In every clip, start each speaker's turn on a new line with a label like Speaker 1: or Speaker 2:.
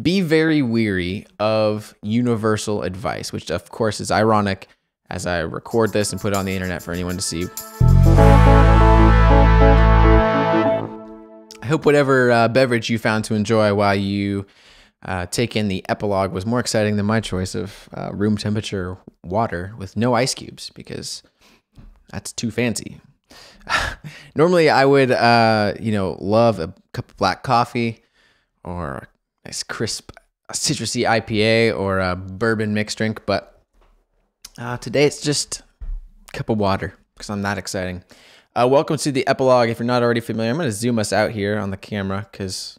Speaker 1: Be very weary of universal advice, which of course is ironic as I record this and put it on the internet for anyone to see. I hope whatever beverage you found to enjoy while you take in the epilogue was more exciting than my choice of room temperature water with no ice cubes, because that's too fancy. Normally I would, love a cup of black coffee or a nice crisp citrusy IPA or a bourbon mixed drink, but today it's just a cup of water because I'm that exciting. Welcome to the epilogue. If you're not already familiar, I'm going to zoom us out here on the camera because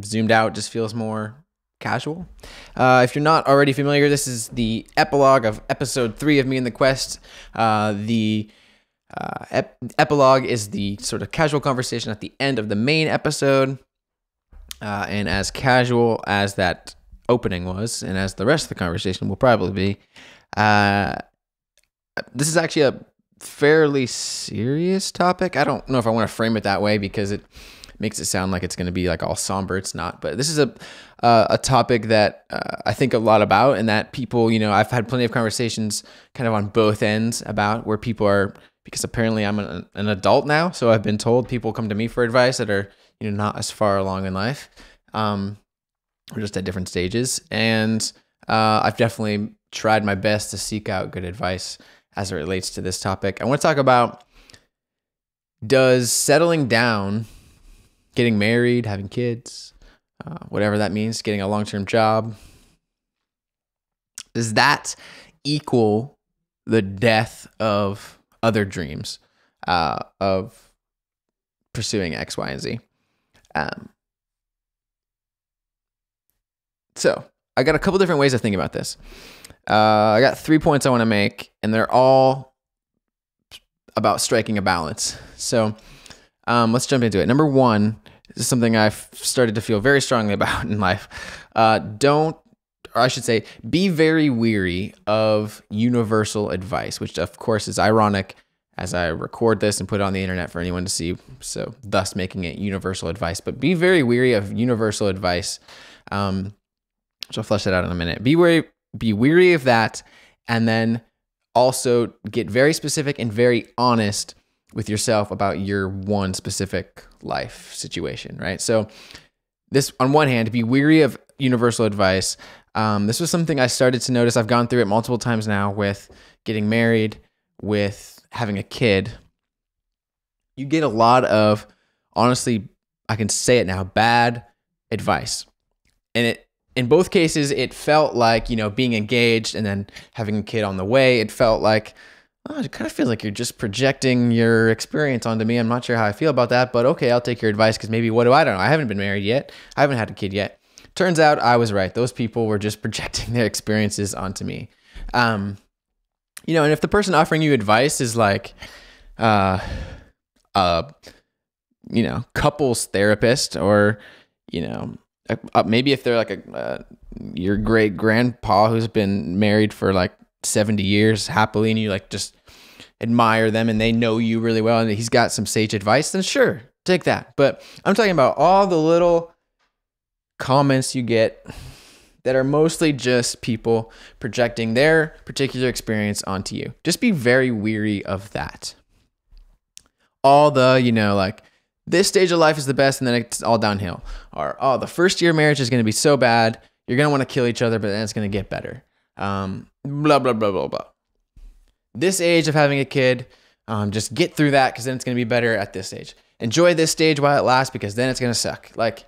Speaker 1: zoomed out just feels more casual. If you're not already familiar, this is the epilogue of episode 3 of Me and the Quest. The epilogue is the sort of casual conversation at the end of the main episode. And as casual as that opening was, and as the rest of the conversation will probably be, this is actually a fairly serious topic. I don't know if I want to frame it that way because it makes it sound like it's going to be like all somber. It's not, but this is a topic that I think a lot about, and that people, I've had plenty of conversations kind of on both ends about where people are, because apparently I'm an adult now, so I've been told people come to me for advice that are not as far along in life, or just at different stages. And I've definitely tried my best to seek out good advice as it relates to this topic. I want to talk about, does settling down, getting married, having kids, whatever that means, getting a long-term job, does that equal the death of other dreams, of pursuing X, Y, and Z? So I got a couple different ways of thinking about this. I got 3 points I want to make, and they're all about striking a balance. So let's jump into it. Number one, this is something I've started to feel very strongly about in life. Be very weary of universal advice, which of course is ironic as I record this and put it on the internet for anyone to see, so thus making it universal advice. But be very weary of universal advice. So I'll flesh that out in a minute. Be weary of that, and then also get very specific and very honest with yourself about your one specific life situation, right? So this, on one hand, be weary of universal advice. This was something I started to notice. I've gone through it multiple times now with getting married, with having a kid. You get a lot of, honestly, I can say it now, bad advice. And in both cases, it felt like, being engaged and then having a kid on the way, it felt like, it kind of feels like you're just projecting your experience onto me. I'm not sure how I feel about that, but okay, I'll take your advice, because maybe, what do I don't know? I haven't been married yet. I haven't had a kid yet. Turns out I was right. Those people were just projecting their experiences onto me. And if the person offering you advice is like, couples therapist, or, maybe if they're like your great grandpa who's been married for like 70 years happily, and you like just admire them and they know you really well and he's got some sage advice, then sure, take that. But I'm talking about all the little comments you get that are mostly just people projecting their particular experience onto you. Just be very weary of that. All the, like, this stage of life is the best, and then it's all downhill. Or, the first year of marriage is going to be so bad, you're going to want to kill each other, but then it's going to get better. Blah, blah, blah, blah, blah. This age of having a kid, just get through that, because then it's going to be better at this stage. Enjoy this stage while it lasts, because then it's going to suck. Like,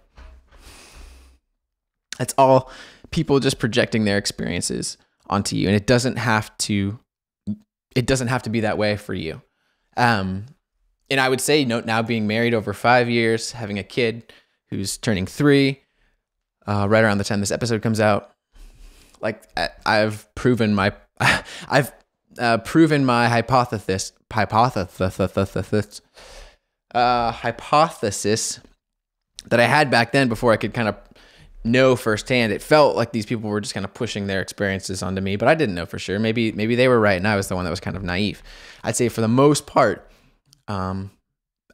Speaker 1: that's all people just projecting their experiences onto you. And it doesn't have to be that way for you. And I would say, now being married over 5 years, having a kid who's turning 3, right around the time this episode comes out, like, I've proven my hypothesis that I had back then, before I could kind of know firsthand. It felt like these people were just kind of pushing their experiences onto me, but I didn't know for sure. Maybe they were right, and I was the one that was kind of naive. I'd say for the most part, I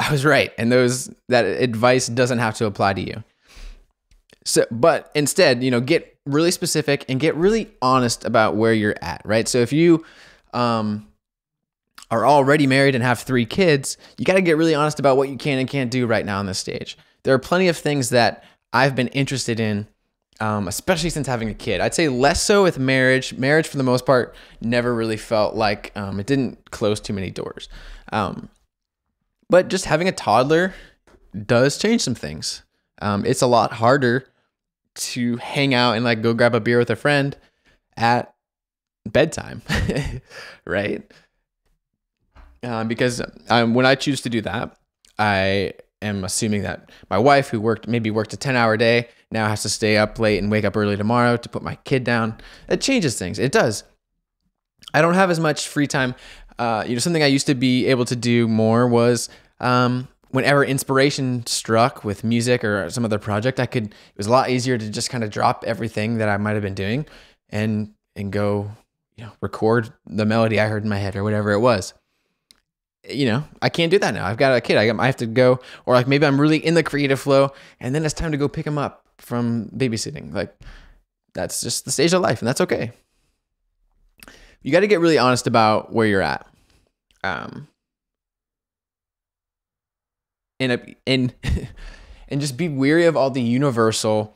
Speaker 1: was right, and that advice doesn't have to apply to you. So, but instead, get really specific and get really honest about where you're at, right? So if you are already married and have 3 kids, you got to get really honest about what you can and can't do right now on this stage. There are plenty of things that I've been interested in, especially since having a kid. I'd say less so with marriage. Marriage, for the most part, never really felt like it didn't close too many doors. But just having a toddler does change some things. It's a lot harder to hang out and like go grab a beer with a friend at bedtime, right? Because when I choose to do that, I am assuming that my wife, who worked a 10-hour day, now has to stay up late and wake up early tomorrow to put my kid down. It changes things. It does. I don't have as much free time. Something I used to be able to do more was whenever inspiration struck with music or some other project, it was a lot easier to just kind of drop everything that I might have been doing and go, record the melody I heard in my head or whatever it was. I can't do that now. I've got a kid. I have to go, or like maybe I'm really in the creative flow and then it's time to go pick him up from babysitting. Like that's just the stage of life, and that's okay. You got to get really honest about where you're at. And just be weary of all the universal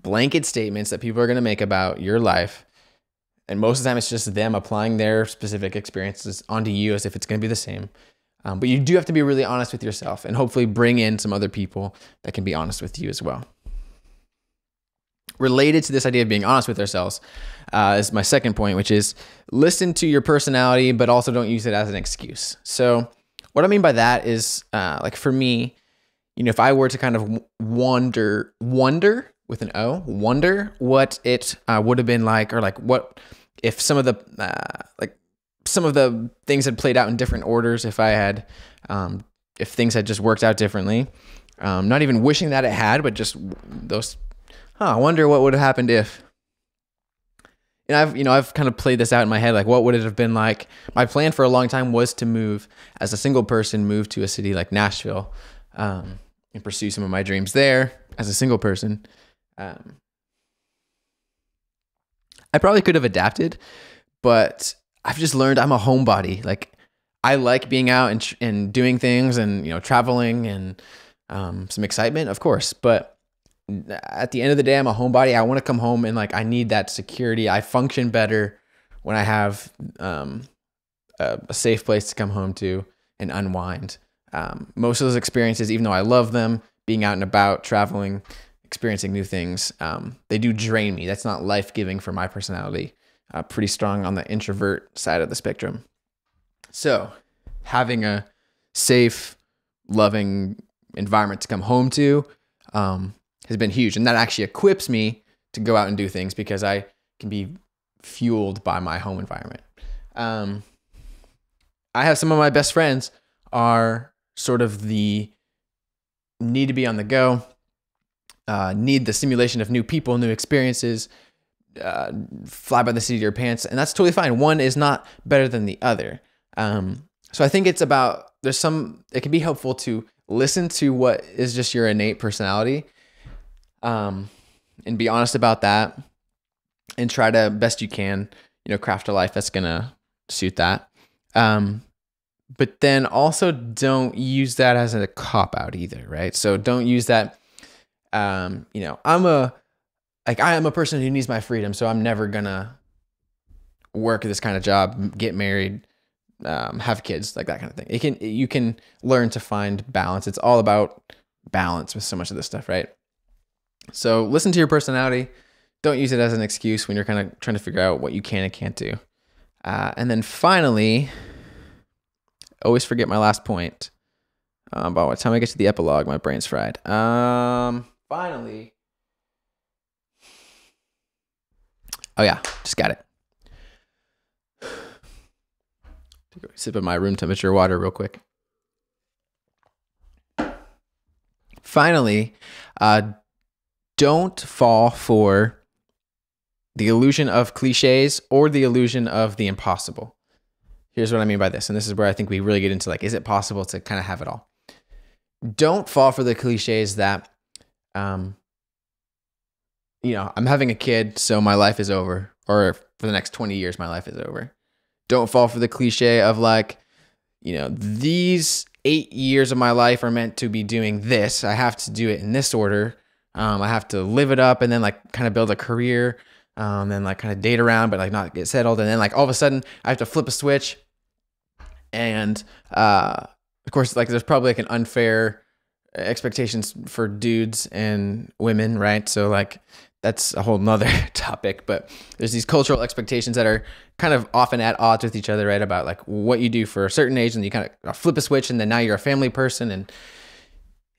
Speaker 1: blanket statements that people are going to make about your life. And most of the time it's just them applying their specific experiences onto you as if it's going to be the same. But you do have to be really honest with yourself and hopefully bring in some other people that can be honest with you as well. Related to this idea of being honest with ourselves is my second point, which is listen to your personality, but also don't use it as an excuse. So what I mean by that is like for me, if I were to kind of wonder with an O, wonder what it would have been like, or like what if some of the things had played out in different orders, if if things had just worked out differently, not even wishing that it had, but just those, I wonder what would have happened if. And I've kind of played this out in my head, like what would it have been like? My plan for a long time was to move as a single person, move to a city like Nashville, and pursue some of my dreams there as a single person. I probably could have adapted, but I've just learned I'm a homebody. Like I like being out and doing things and, traveling and some excitement, of course. But at the end of the day, I'm a homebody. I want to come home and like I need that security. I function better when I have a safe place to come home to and unwind. Most of those experiences, even though I love them, being out and about, traveling, experiencing new things, they do drain me. That's not life-giving for my personality. Pretty strong on the introvert side of the spectrum. So having a safe, loving environment to come home to has been huge. And that actually equips me to go out and do things because I can be fueled by my home environment. I have some of my best friends are sort of the need to be on the go, need the stimulation of new people, new experiences, fly by the seat of your pants. And that's totally fine. One is not better than the other. So I think it's about, it can be helpful to listen to what is just your innate personality, and be honest about that and try to best you can, craft a life that's going to suit that. But then also don't use that as a cop out either. Right. So don't use that. I am a person who needs my freedom, so I'm never gonna work this kind of job, get married, have kids, like that kind of thing. You can learn to find balance. It's all about balance with so much of this stuff, right? So listen to your personality. Don't use it as an excuse when you're kind of trying to figure out what you can and can't do. And then finally, always forget my last point. By the time I get to the epilogue, my brain's fried. Finally. Oh yeah, just got it. Take a sip of my room temperature water real quick. Finally, don't fall for the illusion of cliches or the illusion of the impossible. Here's what I mean by this. And this is where I think we really get into like, is it possible to kind of have it all? Don't fall for the cliches that I'm having a kid, so my life is over, or for the next 20 years, my life is over. Don't fall for the cliche of like, these 8 years of my life are meant to be doing this. I have to do it in this order. I have to live it up and then like kind of build a career, then like kind of date around, but like not get settled. And then like all of a sudden I have to flip a switch. And of course, like there's probably like an unfair expectations for dudes and women, right? So like that's a whole nother topic, but there's these cultural expectations that are kind of often at odds with each other, right? About like what you do for a certain age, and you kind of flip a switch, and then now you're a family person.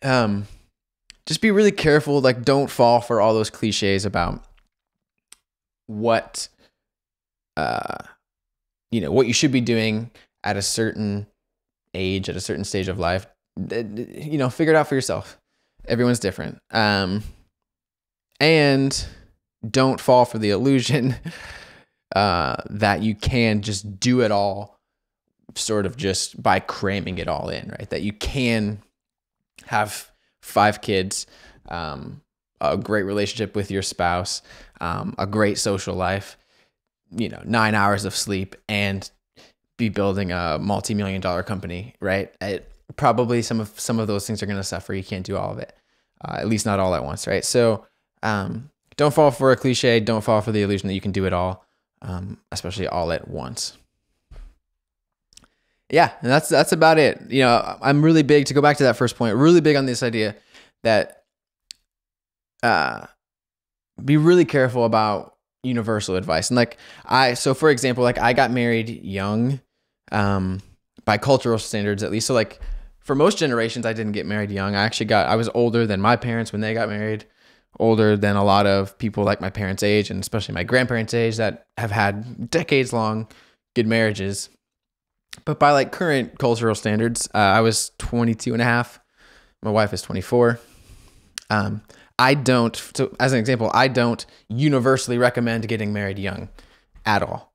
Speaker 1: And just be really careful. Like, don't fall for all those cliches about what what you should be doing at a certain age, at a certain stage of life. Figure it out for yourself. Everyone's different. And don't fall for the illusion that you can just do it all sort of just by cramming it all in, right? That you can have 5 kids, a great relationship with your spouse, a great social life, 9 hours of sleep, and be building a multi-million-dollar company, right? Probably some of those things are going to suffer. You can't do all of it, at least not all at once, right? So don't fall for a cliche. Don't fall for the illusion that you can do it all, especially all at once. Yeah, and that's about it. I'm really big, to go back to that first point, really big on this idea that be really careful about universal advice. And so for example, like I got married young, by cultural standards at least. So like for most generations, I didn't get married young. I was older than my parents when they got married, older than a lot of people like my parents' age, and especially my grandparents' age, that have had decades long good marriages. But by like current cultural standards, I was 22 and a half. My wife is 24. So as an example, I don't universally recommend getting married young at all.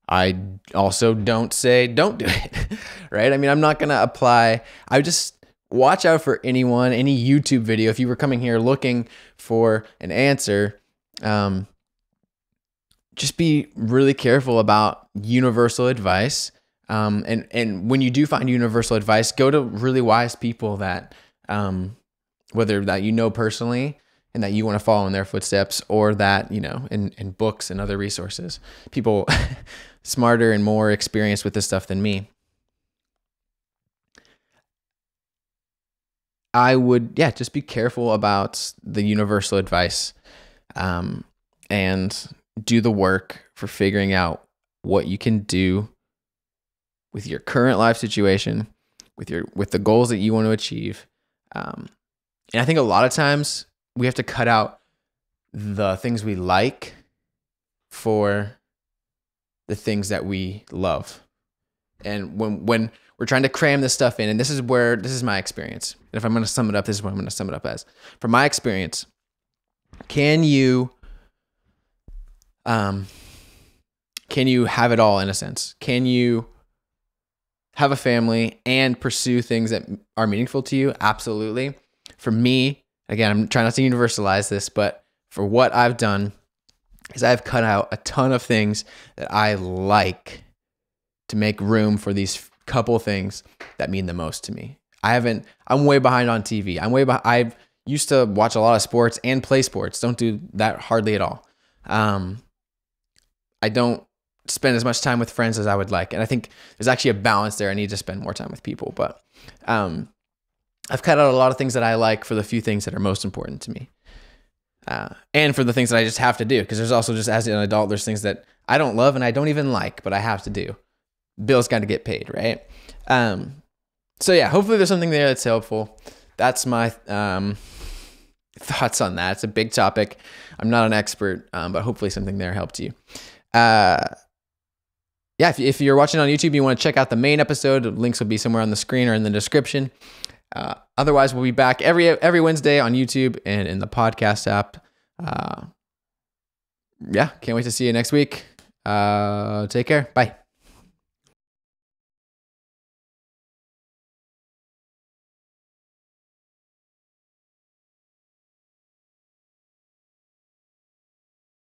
Speaker 1: I also don't say don't do it, right? I mean, I'm not going to apply. I just watch out for any YouTube video. If you were coming here looking for an answer, just be really careful about universal advice. And when you do find universal advice, go to really wise people that, whether that personally and that you want to follow in their footsteps, or that, in books and other resources, people smarter and more experienced with this stuff than me. I would, just be careful about the universal advice, and do the work for figuring out what you can do with your current life situation, with the goals that you want to achieve. And I think a lot of times we have to cut out the things we like for the things that we love. And when we're trying to cram this stuff in, and this is my experience. And if I'm going to sum it up, this is what I'm going to sum it up as. From my experience, can you have it all, in a sense? Can you have a family and pursue things that are meaningful to you? Absolutely. For me, again, I'm trying not to universalize this, but for what I've done is I've cut out a ton of things that I like to make room for these couple things that mean the most to me. I'm way behind on TV. I used to watch a lot of sports and play sports. Don't do that hardly at all. I don't spend as much time with friends as I would like. And I think there's actually a balance there. I need to spend more time with people, but I've cut out a lot of things that I like for the few things that are most important to me. And for the things that I just have to do, because there's also, just as an adult, there's things that I don't love and I don't even like, but I have to do. Bills got to get paid, right? So yeah, hopefully there's something there that's helpful. That's my thoughts on that. It's a big topic. I'm not an expert, but hopefully something there helped you. If you're watching on YouTube, you want to check out the main episode. Links will be somewhere on the screen or in the description. Otherwise, we'll be back every Wednesday on YouTube and in the podcast app. Can't wait to see you next week. Take care. Bye.